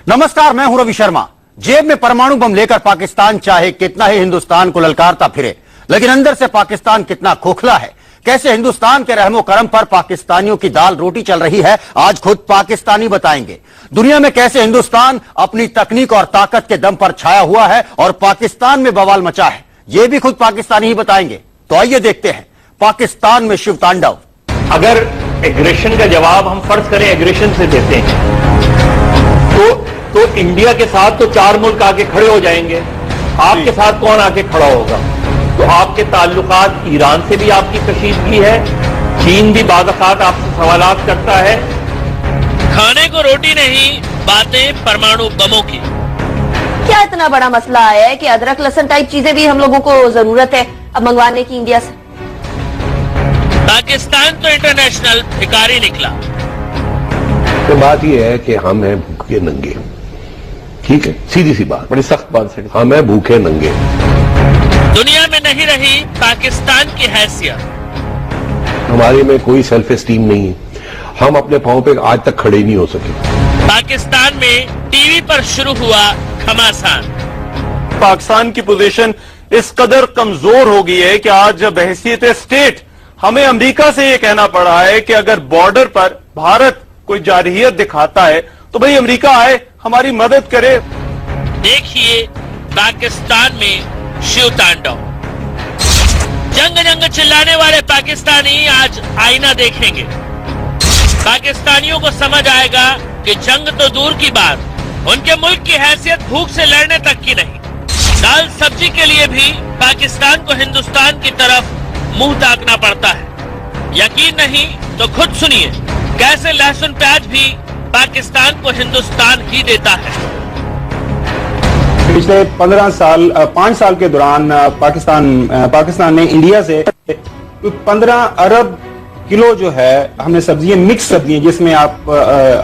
नमस्कार, मैं हूं रवि शर्मा। जेब में परमाणु बम लेकर पाकिस्तान चाहे कितना ही हिंदुस्तान को ललकारता फिरे, लेकिन अंदर से पाकिस्तान कितना खोखला है। कैसे हिंदुस्तान के रहमो करम पर पाकिस्तानियों की दाल रोटी चल रही है, आज खुद पाकिस्तानी बताएंगे। दुनिया में कैसे हिंदुस्तान अपनी तकनीक और ताकत के दम पर छाया हुआ है और पाकिस्तान में बवाल मचा है, ये भी खुद पाकिस्तानी ही बताएंगे। तो आइए देखते हैं पाकिस्तान में शिव तांडव। अगर एग्रेशन का जवाब हम फर्ज करें एग्रेशन से देते हैं तो इंडिया के साथ तो 4 मुल्क आके खड़े हो जाएंगे। आपके साथ कौन आके खड़ा होगा? तो आपके ताल्लुकात ईरान से भी आपकी कशीदगी है, चीन भी बाज़ात आपसे सवालात करता है। खाने को रोटी नहीं, बातें परमाणु बमों की। क्या इतना बड़ा मसला आया है कि अदरक लहसुन टाइप चीजें भी हम लोगों को जरूरत है अब मंगवाने की इंडिया से? पाकिस्तान तो इंटरनेशनल भिखारी निकला। तो बात यह है कि हम हैं भूखे नंगे, ठीक है, सीधी सी बात, बड़ी सख्त बात है। हम हैं भूखे नंगे। दुनिया में नहीं रही पाकिस्तान की हैसियत। हमारे में कोई सेल्फ एस्टीम नहीं है, हम अपने पांव पे आज तक खड़े नहीं हो सके। पाकिस्तान में टीवी पर शुरू हुआ घमासान। पाकिस्तान की पोजीशन इस कदर कमजोर हो गई है कि आज बहैसियत स्टेट हमें अमेरिका से यह कहना पड़ा है कि अगर बॉर्डर पर भारत कोई जारहियत दिखाता है तो भाई अमेरिका आए, हमारी मदद करे। देखिए पाकिस्तान में शिव तांडव। जंग जंग चिल्लाने वाले पाकिस्तानी आज आईना देखेंगे। पाकिस्तानियों को समझ आएगा कि जंग तो दूर की बात, उनके मुल्क की हैसियत भूख से लड़ने तक की नहीं। दाल सब्जी के लिए भी पाकिस्तान को हिंदुस्तान की तरफ मुंह ताकना पड़ता है। यकीन नहीं तो खुद सुनिए कैसे लहसुन प्याज भी पाकिस्तान को हिंदुस्तान ही देता है। पिछले 5 साल के दौरान पाकिस्तान ने इंडिया से 15 अरब किलो जो है हमने सब्जियां, मिक्स सब्जियां, जिसमें आप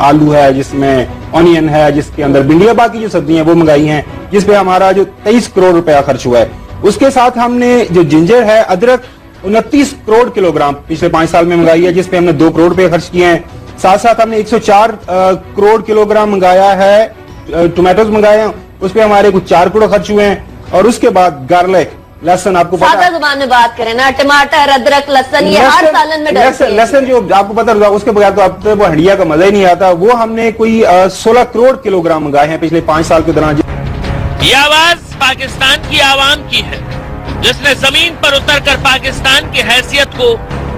आलू है, जिसमें ऑनियन है, जिसके अंदर भिंडियां, बाकी जो सब्जियां वो मंगाई हैं, जिसपे हमारा जो 23 करोड़ रुपया खर्च हुआ है। उसके साथ हमने जो जिंजर है, अदरक 29 करोड़ किलोग्राम पिछले 5 साल में मंगाई है, जिसपे हमने 2 करोड़ रुपए खर्च किए हैं। साथ साथ हमने 104 करोड़ किलोग्राम मंगाया है, टोमेटोज मंगाए हैं, उस पर हमारे कुछ 4 करोड़ खर्च हुए हैं। और उसके बाद गार्लिक, लहसुन, आपको पता सादा जुबान में बात करें ना, टमाटर, अदरक, लहसुन, ये हर सालन में लहसुन जो आपको पता होगा, उसके बगैर तो आप वो हंडिया का मजा ही नहीं आता। वो हमने कोई 16 करोड़ किलोग्राम मंगाए हैं पिछले 5 साल के दौरान। ये आवाज पाकिस्तान की आवाम की है, जिसने जमीन पर उतरकर पाकिस्तान की हैसियत को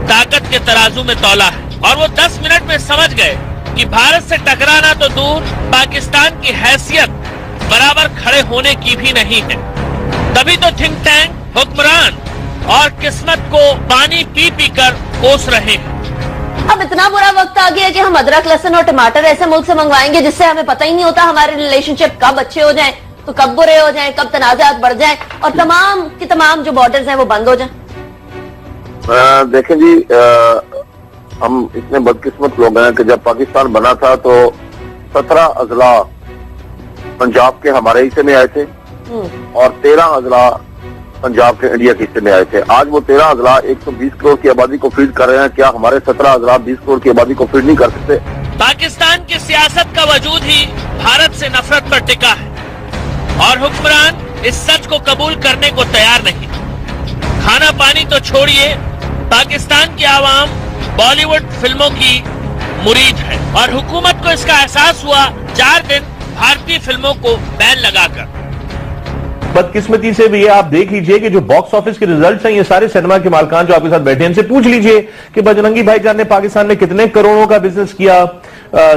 ताकत के तराजू में तौला है। और वो 10 मिनट में समझ गए कि भारत से टकराना तो दूर, पाकिस्तान की हैसियत बराबर खड़े होने की भी नहीं है। तभी तो थिंक टैंक, हुक्मरान और किस्मत को पानी पी पी कर कोस रहे हैं। अब इतना बुरा वक्त आ गया कि हम अदरक, लहसुन और टमाटर ऐसे मुल्क से मंगवाएंगे जिससे हमें पता ही नहीं होता हमारे रिलेशनशिप कब अच्छे हो जाएं, तो कब बुरे हो जाएं, कब तनाज़ात बढ़ जाएं और तमाम की तमाम जो बॉर्डर्स हैं वो बंद हो जाएं। देखें जी, हम इतने बदकिस्मत लोग हैं कि जब पाकिस्तान बना था तो 17 अजला पंजाब के हमारे हिस्से में आए थे और 13 अजला पंजाब के इंडिया के हिस्से में आए थे। आज वो 13 अजला 120 करोड़ की आबादी को फीड कर रहे हैं। क्या हमारे 17 अजला 20 करोड़ की आबादी को फीड नहीं कर सकते? पाकिस्तान की सियासत का वजूद ही भारत से नफरत पर टिका है और हुक्मरान इस सच को कबूल करने को तैयार नहीं। खाना पानी तो छोड़िए, पाकिस्तान की आवाम बॉलीवुड फिल्मों की मुरीद है और हुकूमत को इसका एहसास हुआ 4 दिन भारतीय फिल्मों को बैन लगाकर। बदकिस्मती से भी ये आप देख लीजिए कि जो बॉक्स ऑफिस के रिजल्ट्स हैं, ये सारे सिनेमा के मालकान जो आपके साथ बैठे हैं, इनसे पूछ लीजिए कि बजरंगी भाईजान ने पाकिस्तान में कितने करोड़ों का बिजनेस किया,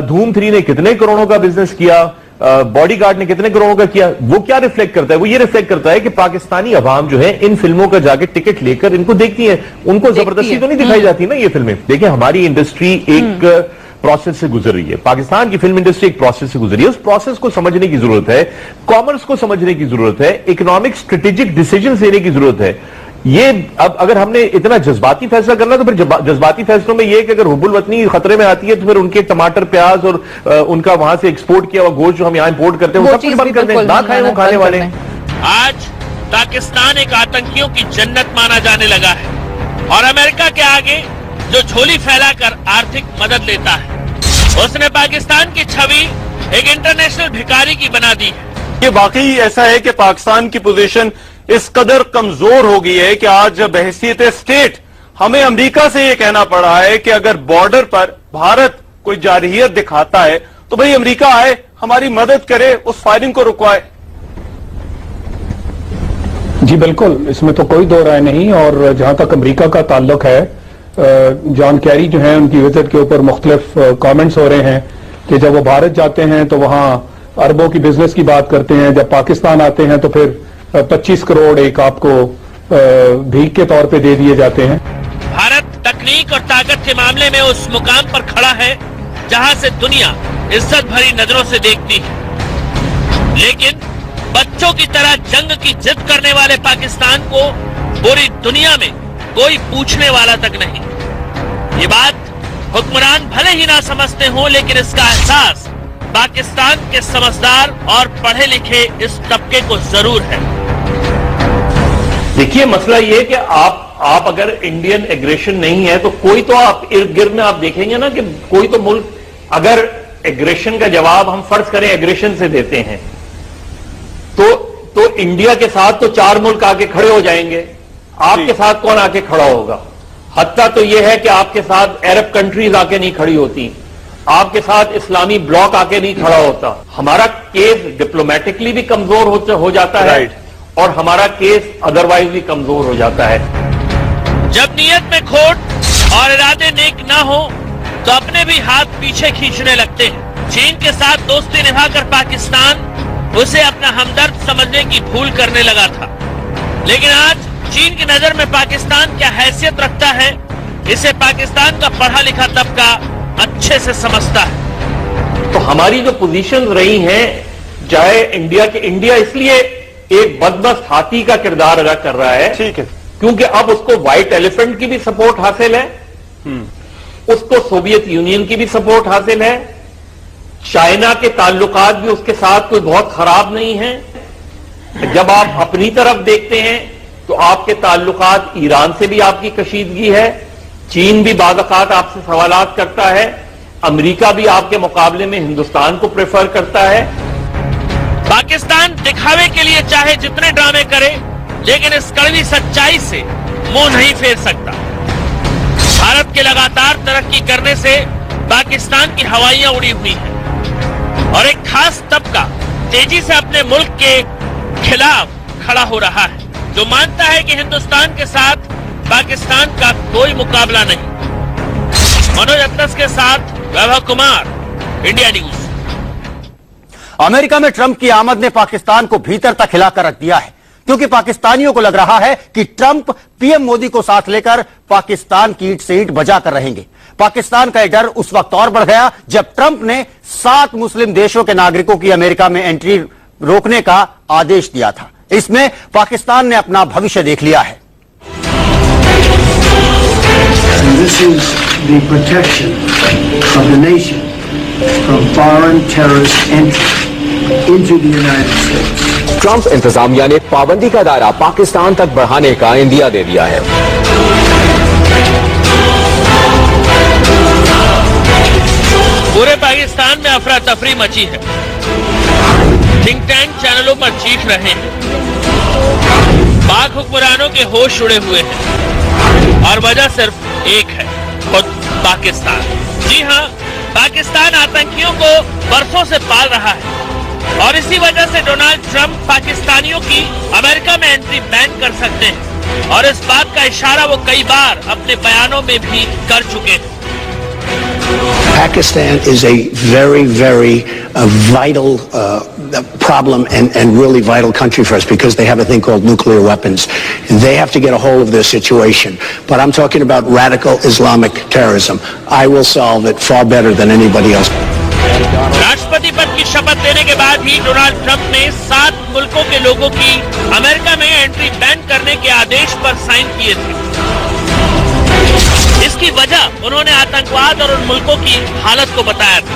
धूम 3 ने कितने करोड़ों का बिजनेस किया, बॉडीगार्ड ने कितने करोड़ों का किया। वो क्या रिफ्लेक्ट करता है? वो ये रिफ्लेक्ट करता है कि पाकिस्तानी अवाम जो है इन फिल्मों का जाके टिकट लेकर इनको देखती है। उनको जबरदस्ती तो नहीं दिखाई जाती ना ये फिल्में। देखिए, हमारी इंडस्ट्री एक प्रोसेस से गुजर रही है, पाकिस्तान की फिल्म इंडस्ट्री एक प्रोसेस से गुजर रही है। उस प्रोसेस को समझने की जरूरत है, कॉमर्स को समझने की जरूरत है, इकोनॉमिक स्ट्रेटेजिक डिसीजन लेने की जरूरत है। ये अब अगर हमने इतना जज्बाती फैसला करना तो फिर जज्बाती फैसलों में ये कि अगर हुब्बुल वतनी खतरे में आती है तो फिर उनके टमाटर, प्याज और उनका वहां से एक्सपोर्ट किया हुआ गोश्त जो हम यहाँ इंपोर्ट करते हैं वो सब कुछ बंद कर दें, ना खाएं वो खाने वाले। आज पाकिस्तान एक आतंकियों की जन्नत माना जाने लगा है और अमेरिका के आगे जो झोली फैलाकर आर्थिक मदद लेता है, उसने पाकिस्तान की छवि एक इंटरनेशनल भिखारी की बना दी है। ये वाकई ऐसा है कि पाकिस्तान की पोजीशन इस कदर कमजोर हो गई है कि आज बहैसियत स्टेट हमें अमेरिका से ये कहना पड़ रहा है कि अगर बॉर्डर पर भारत कोई जारहियत दिखाता है तो भाई अमेरिका आए, हमारी मदद करे, उस फायरिंग को रुकवाए। जी बिल्कुल, इसमें तो कोई दो राय नहीं। और जहां तक अमेरिका का ताल्लुक है, जॉन कैरी जो है उनकी विजिट के ऊपर मुख्तलिफ कमेंट्स हो रहे हैं कि जब वो भारत जाते हैं तो वहां अरबों की बिजनेस की बात करते हैं, जब पाकिस्तान आते हैं तो फिर 25 करोड़ एक आपको भीख के तौर पे दे दिए जाते हैं। भारत तकनीक और ताकत के मामले में उस मुकाम पर खड़ा है जहां से दुनिया इज्जत भरी नजरों से देखती है, लेकिन बच्चों की तरह जंग की जिद करने वाले पाकिस्तान को पूरी दुनिया में कोई पूछने वाला तक नहीं। ये बात हुक्मरान भले ही ना समझते हों, लेकिन इसका एहसास पाकिस्तान के समझदार और पढ़े लिखे इस तबके को जरूर है। देखिए, मसला ये है कि आप अगर इंडियन एग्रेशन नहीं है तो कोई तो आप इर्द गिर्द में आप देखेंगे ना कि कोई तो मुल्क अगर एग्रेशन का जवाब हम फर्ज करें एग्रेशन से देते हैं तो इंडिया के साथ तो 4 मुल्क आके खड़े हो जाएंगे। आपके साथ कौन आके खड़ा होगा? हत्ता तो यह है कि आपके साथ अरब कंट्रीज आके नहीं खड़ी होती, आपके साथ इस्लामी ब्लॉक आके नहीं खड़ा होता। हमारा केस डिप्लोमेटिकली भी कमजोर हो जाता है और हमारा केस अदरवाइज भी कमजोर हो जाता है। जब नीयत में खोट और इरादे नेक ना हो तो अपने भी हाथ पीछे खींचने लगते हैं। चीन के साथ दोस्ती निभाकर पाकिस्तान उसे अपना हमदर्द समझने की भूल करने लगा था, लेकिन आज चीन की नजर में पाकिस्तान क्या हैसियत रखता है, इसे पाकिस्तान का पढ़ा लिखा तबका अच्छे से समझता है। तो हमारी जो पोजीशंस रही हैं, चाहे इंडिया इसलिए एक बदमस्त हाथी का किरदार अदा कर रहा है, ठीक है, क्योंकि अब उसको व्हाइट एलिफेंट की भी सपोर्ट हासिल है, उसको सोवियत यूनियन की भी सपोर्ट हासिल है, चाइना के ताल्लुकात भी उसके साथ कोई बहुत खराब नहीं है। जब आप अपनी तरफ देखते हैं तो आपके ताल्लुकात ईरान से भी आपकी कशीदगी है, चीन भी बाज़-औक़ात आपसे सवालात करता है, अमेरिका भी आपके मुकाबले में हिंदुस्तान को प्रेफर करता है। पाकिस्तान दिखावे के लिए चाहे जितने ड्रामे करे, लेकिन इस कड़वी सच्चाई से मुंह नहीं फेर सकता। भारत के लगातार तरक्की करने से पाकिस्तान की हवाइयां उड़ी हुई हैं और एक खास तबका तेजी से अपने मुल्क के खिलाफ खड़ा हो रहा है, जो मानता है कि हिंदुस्तान के साथ पाकिस्तान का कोई मुकाबला नहीं। मनोज अतलस के साथ Vaibhav Kumar, India news. America में ट्रंप की आमद ने पाकिस्तान को भीतर तक हिलाकर रख दिया है, क्योंकि पाकिस्तानियों को लग रहा है कि ट्रंप पीएम मोदी को साथ लेकर पाकिस्तान की ईंट से ईंट बजाकर रहेंगे। पाकिस्तान का यह डर उस वक्त और बढ़ गया जब ट्रंप ने 7 मुस्लिम देशों के नागरिकों की अमेरिका में एंट्री रोकने का आदेश दिया था। इसमें पाकिस्तान ने अपना भविष्य देख लिया है। This is the protection of the nation from foreign terrorist entry into the United States. Trump इंतजामिया ने पाबंदी का दायरा पाकिस्तान तक बढ़ाने का इंदिया दे दिया है। पूरे पाकिस्तान में अफरा तफरी मची है, थिंक टैंक चैनलों पर चीख रहे हैं, पाक हुक्मरानों के होश उड़े हुए हैं और वजह सिर्फ एक है, खुद पाकिस्तान। जी हां, पाकिस्तान आतंकियों को बरसों से पाल रहा है और इसी वजह से डोनाल्ड ट्रंप पाकिस्तानियों की अमेरिका में एंट्री बैन कर सकते हैं और इस बात का इशारा वो कई बार अपने बयानों में भी कर चुके हैं। Pakistan is a very, very vital problem and really vital country for us because they have a thing called nuclear weapons. They have to get a hold of this situation. But I'm talking about radical Islamic terrorism. I will solve it far better than anybody else. राष्ट्रपति पद की शपथ लेने के बाद ही Donald Trump ने 7 मुल्कों के लोगों की अमेरिका में एंट्री बैन करने के आदेश पर साइन किए थे। इसकी वजह उन्होंने आतंकवाद और उन मुल्कों की हालत को बताया था।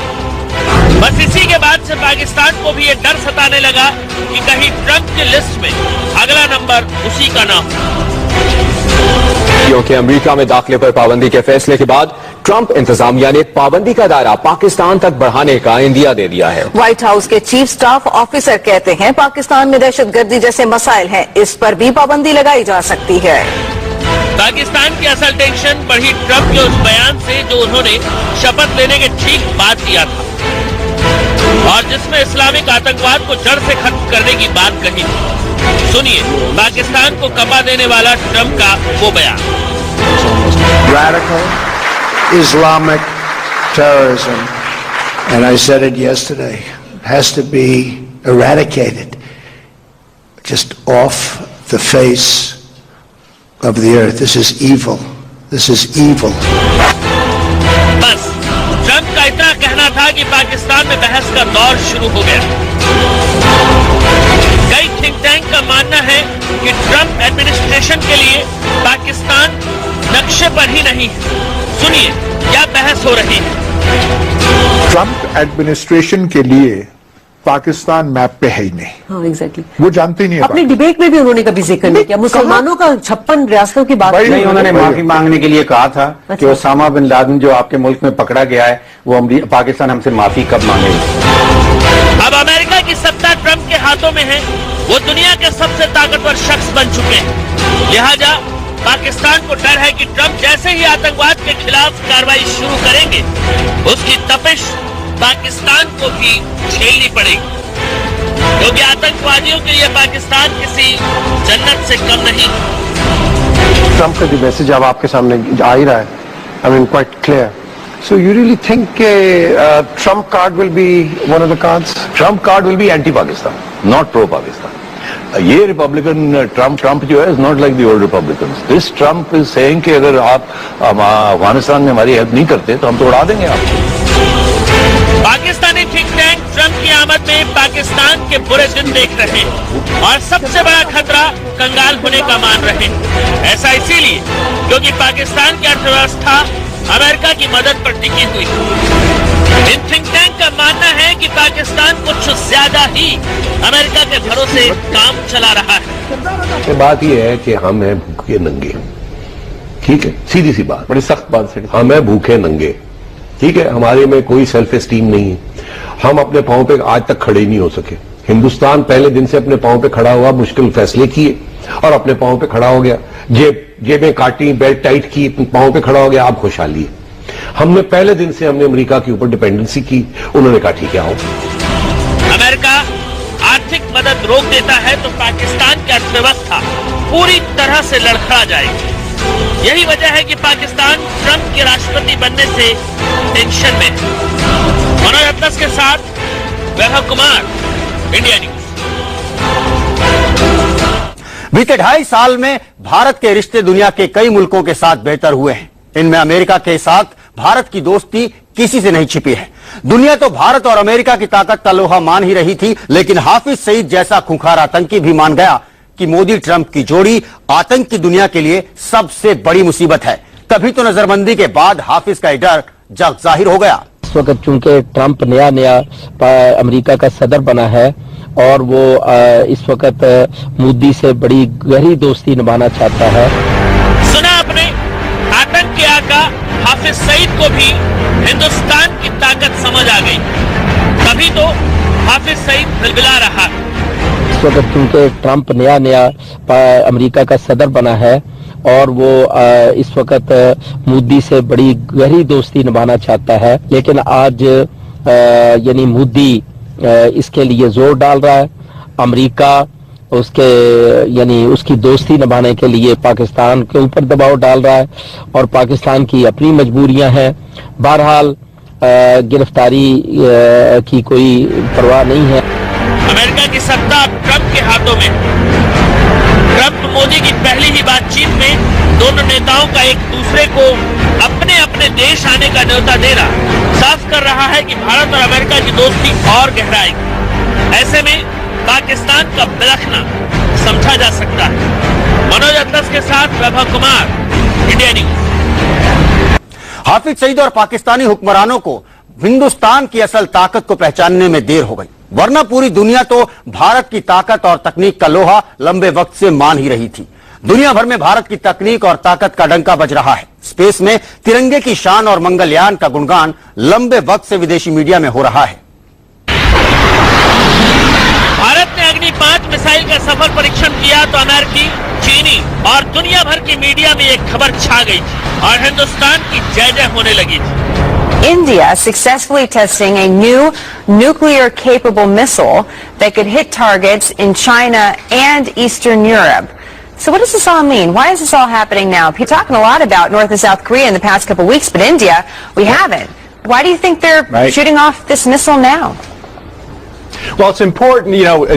बस इसी के बाद से पाकिस्तान को भी ये डर सताने लगा कि कहीं ट्रंप की लिस्ट में अगला नंबर उसी का ना हो। क्योंकि अमेरिका में दाखिले पर पाबंदी के फैसले के बाद ट्रंप इंतजामिया ने पाबंदी का दायरा पाकिस्तान तक बढ़ाने का इंदिया दे दिया है। व्हाइट हाउस के चीफ स्टाफ ऑफिसर कहते हैं पाकिस्तान में दहशतगर्दी जैसे मसाइल हैं, इस पर भी पाबंदी लगाई जा सकती है। पाकिस्तान की असल टेंशन बढ़ी ट्रंप के उस बयान से जो उन्होंने शपथ लेने के ठीक बाद दिया था और जिसमें इस्लामिक आतंकवाद को जड़ से खत्म करने की बात कही थी। सुनिए पाकिस्तान को कंबा देने वाला ट्रंप का वो बयान। Radical Islamic terrorism, and I said it yesterday, has to be eradicated just off the face of the earth. This is evil. This is evil. बस ट्रंप का इतना कहना था कि पाकिस्तान में बहस का दौर शुरू हो गया। कई थिंक टैंक का मानना है कि ट्रंप एडमिनिस्ट्रेशन के लिए पाकिस्तान नक्शे पर ही नहीं है। सुनिए क्या बहस हो रही है। ट्रंप एडमिनिस्ट्रेशन के लिए पाकिस्तान मैप पे है ही नहीं। हाँ एग्जैक्टली वो जानते ही नहीं। अपनी डिबेट में भी उन्होंने कभी जिक्र नहीं किया। मुसलमानों का 56 रियासतों की बात नहीं, उन्होंने माफी मांगने के लिए कहा था कि ओसामा बिन लादेन जो आपके मुल्क में पकड़ा गया है वो पाकिस्तान हमसे माफी कब मांगेगा। अब अमेरिका की सत्ता ट्रंप के हाथों में है, वो दुनिया के सबसे ताकतवर शख्स बन चुके हैं। लिहाजा पाकिस्तान को डर है कि ट्रंप जैसे ही आतंकवाद के खिलाफ कार्रवाई शुरू करेंगे उसकी तपिश पाकिस्तान को भी झेलनी पड़ेगी, क्योंकि आतंकवादियों के लिए पाकिस्तान किसी जन्नत से कम नहीं। ट्रंप का जो मैसेज अब आपके सामने आ ही रहा है, I mean quite clear. So you really think Trump card will be one of the cards? Trump card will be anti-Pakistan, not pro-Pakistan. ये रिपब्लिकन ट्रंप जो है is not like the old Republicans. This Trump is saying कि अगर आप अफगानिस्तान में हमारी help नहीं करते तो हम तो उड़ा देंगे आपको। पाकिस्तानी थिंक टैंक ट्रंप की आमद में पाकिस्तान के बुरे दिन देख रहे हैं और सबसे बड़ा खतरा कंगाल होने का मान रहे हैं। ऐसा इसीलिए क्योंकि पाकिस्तान की अर्थव्यवस्था अमेरिका की मदद पर टिकी हुई है। इन थिंक टैंक का मानना है कि पाकिस्तान कुछ ज्यादा ही अमेरिका के भरोसे काम चला रहा है। बात यह है कि हम हैं भूखे नंगे, ठीक है, सीधी सी बात, बड़ी सख्त बात है। हम हैं भूखे नंगे, ठीक है, हमारे में कोई सेल्फ एस्टीम नहीं है। हम अपने पांव पे आज तक खड़े नहीं हो सके। हिंदुस्तान पहले दिन से अपने पांव पे खड़ा हुआ, मुश्किल फैसले किए और अपने पांव पे खड़ा हो गया। जेबें काटी, बेल्ट टाइट की, पांव पे खड़ा हो गया, आप खुशहाली है। हमने पहले दिन से हमने अमेरिका के ऊपर डिपेंडेंसी की, उन्होंने कहा ठीक है आओ। अमेरिका आर्थिक मदद रोक देता है तो पाकिस्तान की अर्थव्यवस्था पूरी तरह से लड़खड़ा जाएगी। यही वजह है कि पाकिस्तान ट्रंप के राष्ट्रपति बनने से टेंशन में है। मनोज अतलस के साथ वैभव कुमार, इंडिया न्यूज। बीते 2.5 साल में भारत के रिश्ते दुनिया के कई मुल्कों के साथ बेहतर हुए हैं। इनमें अमेरिका के साथ भारत की दोस्ती किसी से नहीं छिपी है। दुनिया तो भारत और अमेरिका की ताकत का लोहा मान ही रही थी, लेकिन हाफिज सईद जैसा खूंखार आतंकी भी मान गया कि मोदी ट्रंप की जोड़ी आतंक की दुनिया के लिए सबसे बड़ी मुसीबत है। तभी तो नजरबंदी के बाद हाफिज का डर जग जाहिर हो गया। इस वक्त चूंकि ट्रंप नया अमेरिका का सदर बना है और वो इस वक्त मोदी से बड़ी गहरी दोस्ती निभाना चाहता है। सुना आपने, आतंक के आका हाफिज सईद को भी हिंदुस्तान की ताकत समझ आ गई, तभी तो हाफिज सईद बिलबिला रहा। इस वक्त चूंकि ट्रंप नया अमेरिका का सदर बना है और वो इस वक्त मोदी से बड़ी गहरी दोस्ती निभाना चाहता है, लेकिन आज यानी मोदी इसके लिए जोर डाल रहा है। अमेरिका उसके यानी उसकी दोस्ती निभाने के लिए पाकिस्तान के ऊपर दबाव डाल रहा है और पाकिस्तान की अपनी मजबूरियां हैं। बहरहाल गिरफ्तारी की कोई परवाह नहीं है। अमेरिका की सत्ता अब ट्रंप के हाथों में। ट्रंप मोदी की पहली ही बातचीत में दोनों नेताओं का एक दूसरे को अपने अपने देश आने का न्योता देना साफ कर रहा है कि भारत और अमेरिका की दोस्ती और गहराएगी। ऐसे में पाकिस्तान का बिलखना समझा जा सकता है। मनोज अतलस के साथ वैभव कुमार, इंडिया न्यूज। हाफिज सईद और पाकिस्तानी हुक्मरानों को हिंदुस्तान की असल ताकत को पहचानने में देर हो गई, वरना पूरी दुनिया तो भारत की ताकत और तकनीक का लोहा लंबे वक्त से मान ही रही थी। दुनिया भर में भारत की तकनीक और ताकत का डंका बज रहा है। स्पेस में तिरंगे की शान और मंगलयान का गुणगान लंबे वक्त से विदेशी मीडिया में हो रहा है। भारत ने अग्नि 5 मिसाइल का सफल परीक्षण किया तो अमेरिकी, चीनी और दुनिया भर की मीडिया में एक खबर छा गई थी और हिंदुस्तान की जय जय होने लगी थी। India successfully testing a new nuclear-capable missile that could hit targets in China and Eastern Europe. So what does this all mean? Why is this all happening now? We're talking a lot about North and South Korea in the past couple of weeks, but India, we haven't. Why do you think they're shooting off this missile now? Well, it's important,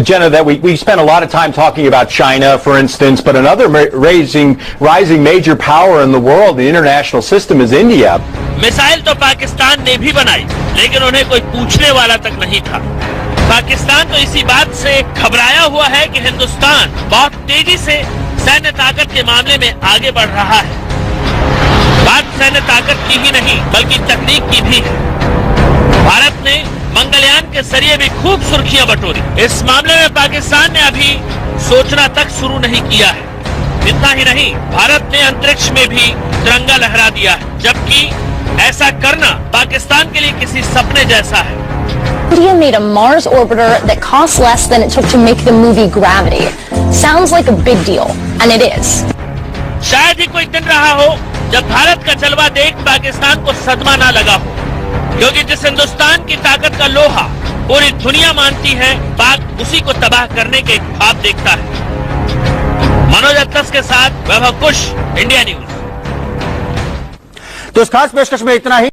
Jenna, that we spend a lot of time talking about China, for instance, but another rising major power in the world, the international system, is India. Missile तो पाकिस्तान ने भी बनाई, लेकिन उन्हें कोई पूछने वाला तक नहीं था। पाकिस्तान तो इसी बात से घबराया हुआ है कि हिंदुस्तान बहुत तेजी से सैन्य ताकत के मामले में आगे बढ़ रहा है। बात सैन्य ताकत की ही नहीं, बल्कि तकनीक की भी है। भारत ने मंगलयान के जरिए भी खूब सुर्खियां बटोरी। इस मामले में पाकिस्तान ने अभी सोचना तक शुरू नहीं किया है। इतना ही नहीं, भारत ने अंतरिक्ष में भी तिरंगा लहरा दिया है, जबकि ऐसा करना पाकिस्तान के लिए किसी सपने जैसा है। India made a Mars orbiter that costs less than it took to make the movie Gravity. Sounds like a big deal, and it is. शायद ही कोई दिन रहा हो जब भारत का जलवा देख पाकिस्तान को सदमा ना लगा हो, क्योंकि जिस हिंदुस्तान की ताकत का लोहा पूरी दुनिया मानती है, पाक उसी को तबाह करने के ख्वाब देखता है। मनोज अत्तस के साथ वैभव कुश, इंडिया न्यूज। तो इस खास पेशकश में इतना ही।